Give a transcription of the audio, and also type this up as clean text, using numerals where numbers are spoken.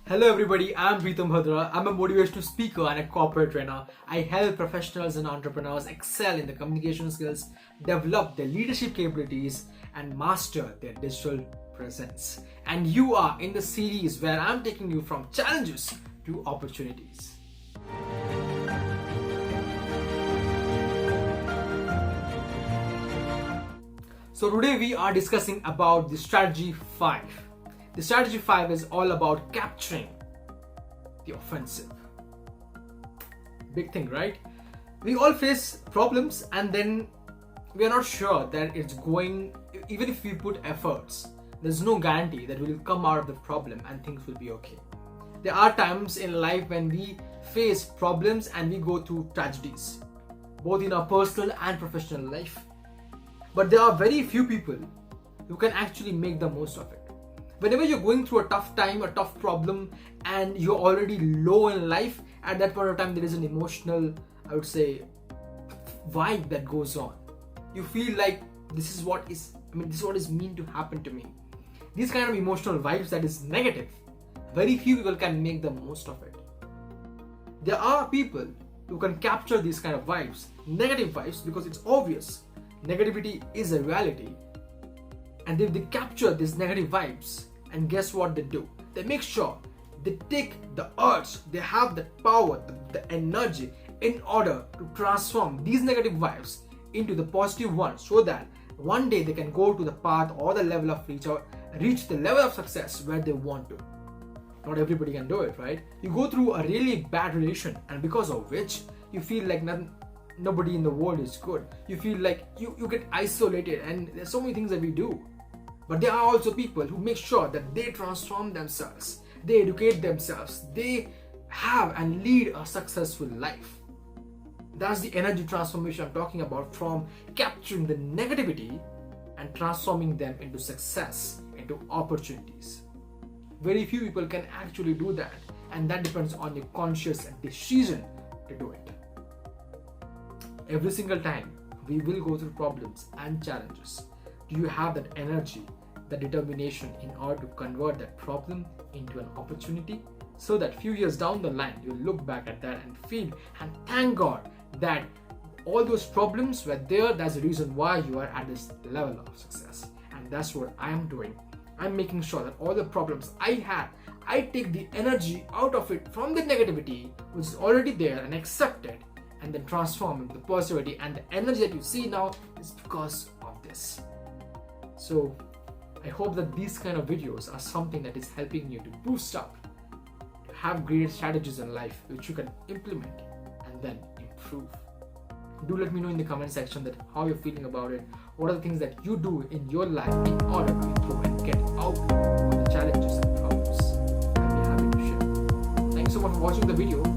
Hello everybody, I'm Pritam Bhadra. I'm a motivational speaker and a corporate trainer. I help professionals and entrepreneurs excel in their communication skills, develop their leadership capabilities, and master their digital presence. And you are in the series where I'm taking you from challenges to opportunities. So today we are discussing about the strategy 5. The strategy 5 is all about capturing the offensive. Big thing, right? We all face problems and then we are not sure that it's going, even if we put efforts, there's no guarantee that we will come out of the problem and things will be okay. There are times in life when we face problems and we go through tragedies, both in our personal and professional life. But there are very few people who can actually make the most of it. Whenever you're going through a tough time, a tough problem, and you're already low in life, at that point of time, there is an emotional, I would say, vibe that goes on. You feel like this is what is mean to happen to me. These kind of emotional vibes that is negative, very few people can make the most of it. There are people who can capture these kind of vibes, negative vibes, because it's obvious. Negativity is a reality. And they capture these negative vibes, and guess what they do? They make sure they take the urge, they have the power, the energy in order to transform these negative vibes into the positive ones, so that one day they can go to the path or the level of reach the level of success where they want to. Not everybody can do it, right? You go through a really bad relation, and because of which you feel like nobody in the world is good. You feel like you get isolated, and there's so many things that we do. But there are also people who make sure that they transform themselves, they educate themselves, they have and lead a successful life. That's the energy transformation I'm talking about, from capturing the negativity and transforming them into success, into opportunities. Very few people can actually do that, and that depends on your conscious decision to do it. Every single time we will go through problems and challenges. Do you have that energy, that determination in order to convert that problem into an opportunity, so that few years down the line you'll look back at that and feel and thank God that all those problems were there. That's the reason why you are at this level of success. And that's what I am doing. I'm making sure that all the problems I had, I take the energy out of it from the negativity which is already there and accept it, and then transform into the positivity. And the energy that you see now is because of this. So I hope that these kind of videos are something that is helping you to boost up, to have great strategies in life which you can implement and then improve. Do let me know in the comment section that how you're feeling about it. What are the things that you do in your life in order to improve and get out of the challenges and problems? I'll be happy to share. Thanks so much for watching the video.